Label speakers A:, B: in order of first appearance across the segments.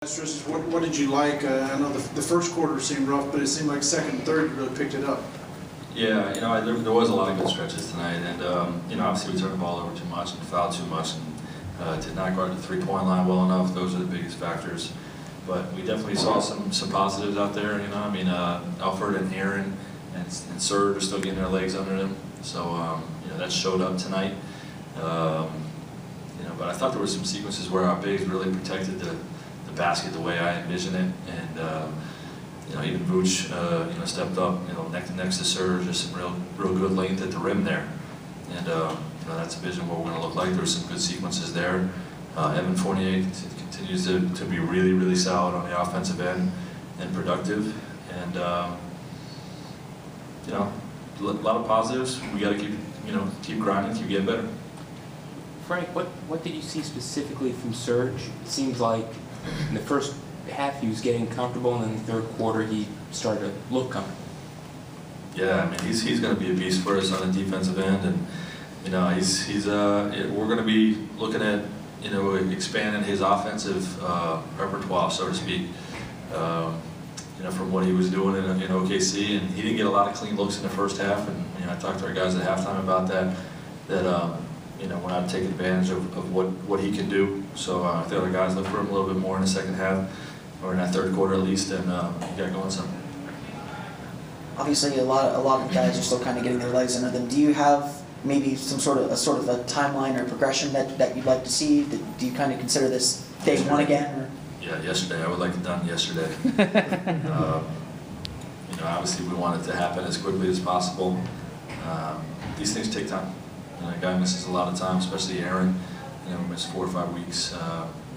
A: What did you like? I know the first quarter seemed rough, but it seemed like second and third you really picked it up.
B: Yeah, there was a lot of good stretches tonight, and obviously we turned the ball over too much and fouled too much, and did not guard the three-point line well enough. Those are the biggest factors. But we definitely saw some positives out there. Alfred and Aaron and Serge are still getting their legs under them, so that showed up tonight. But I thought there were some sequences where our bigs really protected the basket the way I envision it, and even Vooch stepped up, next to Serge, just some real good length at the rim there, and that's a vision what we're going to look like. There were some good sequences there. Evan Fournier continues to be really solid on the offensive end and productive, and a lot of positives. We got to keep grinding, keep getting better.
C: Frank, what did you see specifically from Serge? It seems like in the first half he was getting comfortable, and in the third quarter he started to look comfortable.
B: Yeah, he's going to be a beast for us on the defensive end, and we're going to be looking at expanding his offensive repertoire, so to speak. From what he was doing in OKC, and he didn't get a lot of clean looks in the first half, and I talked to our guys at halftime about that. We're not taking advantage of what he can do. So I think the guys look for him a little bit more in the second half, or in that third quarter at least, and he got going some.
D: Obviously, a lot of guys are still kind of getting their legs under them. Do you have maybe some sort of a timeline or progression that you'd like to see? Do you kind of consider this day one again? Or?
B: Yeah, yesterday. I would like it done yesterday. Obviously we want it to happen as quickly as possible. These things take time. A guy misses a lot of time, especially Aaron. Missed 4 or 5 weeks.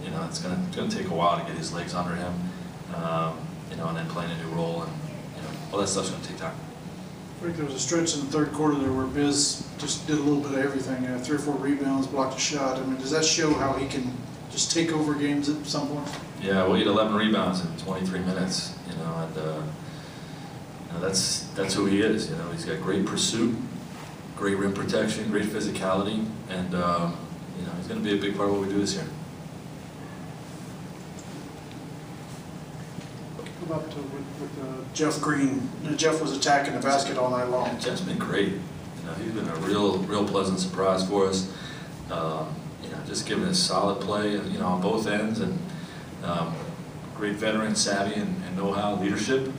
B: It's going to take a while to get his legs under him. And then playing a new role, and all that stuff's going to take time.
A: I think there was a stretch in the third quarter there where Biz just did a little bit of everything. 3 or 4 rebounds, blocked a shot. Does that show how he can just take over games at some point?
B: Yeah, well, he had 11 rebounds in 23 minutes. That's who he is. He's got great pursuit, great rim protection, great physicality, and he's going to be a big part of what we do this year.
A: What about with Jeff Green? Jeff was attacking the basket all night long.
B: Yeah, Jeff's been great. He's been a real pleasant surprise for us. Just giving us solid play, on both ends, and great veteran savvy and know-how, leadership.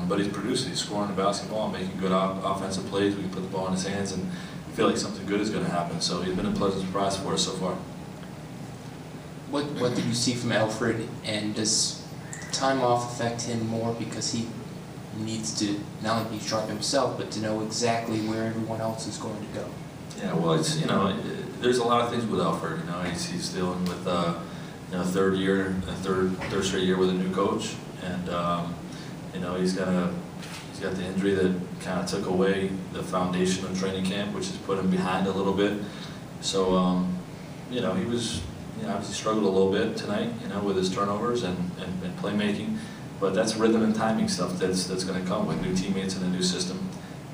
B: But he's producing. He's scoring the basketball, making good offensive plays. We can put the ball in his hands and feel like something good is going to happen. So he's been a pleasant surprise for us so far.
C: What did you see from Alfred, and does time off affect him more because he needs to not only be sharp himself, but to know exactly where everyone else is going to go?
B: Yeah, well, there's a lot of things with Alfred. He's dealing with third straight year with a new coach, and he's got the injury that kind of took away the foundation of training camp, which has put him behind a little bit. So he was obviously struggled a little bit tonight, with his turnovers and playmaking, but that's rhythm and timing stuff that's going to come with new teammates and a new system,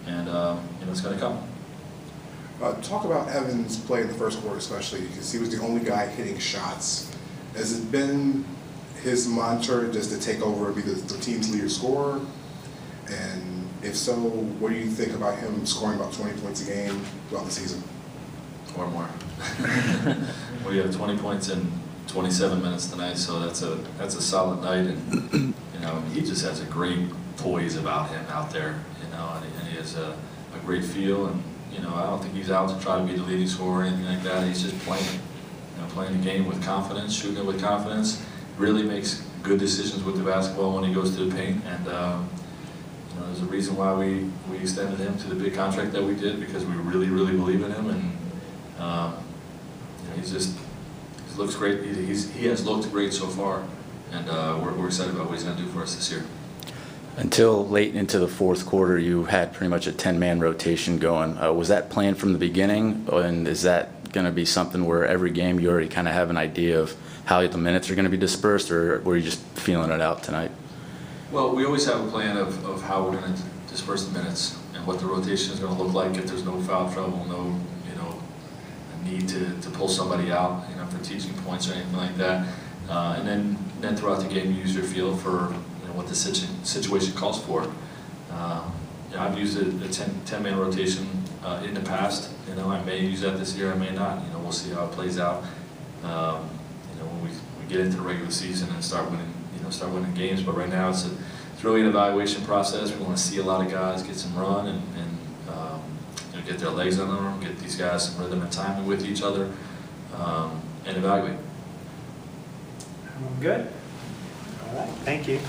B: and it's going to come.
E: Talk about Evan's play in the first quarter, especially because he was the only guy hitting shots. Has it been his mantra just to take over and be the team's leader scorer? And if so, what do you think about him scoring about 20 points a game throughout the season?
B: Or more. We have 20 points in 27 minutes tonight, so that's a solid night, and he just has a great poise about him out there, and he has a great feel, and I don't think he's out to try to be the leading scorer or anything like that. He's just playing the game with confidence, shooting it with confidence. Really makes good decisions with the basketball when he goes to the paint, and there's a reason why we extended him to the big contract that we did, because we really believe in him, and he looks great. He has looked great so far, and we're excited about what he's going to do for us this year.
F: Until late into the fourth quarter, you had pretty much a 10-man rotation going. Was that planned from the beginning, and is that going to be something where every game you already kind of have an idea of how the minutes are going to be dispersed, or were you just feeling it out tonight?
B: Well, we always have a plan of how we're going to disperse the minutes and what the rotation is going to look like if there's no foul trouble, no need to pull somebody out, for teaching points or anything like that. And then then throughout the game, you use your feel for what the situation calls for. I've used a 10-man rotation in the past. I may use that this year, I may not. We'll see how it plays out. When we get into the regular season and start winning games. But right now, it's really an evaluation process. We want to see a lot of guys get some run and get their legs under them, get these guys some rhythm and timing with each other, and evaluate.
G: Good. All right. Thank you.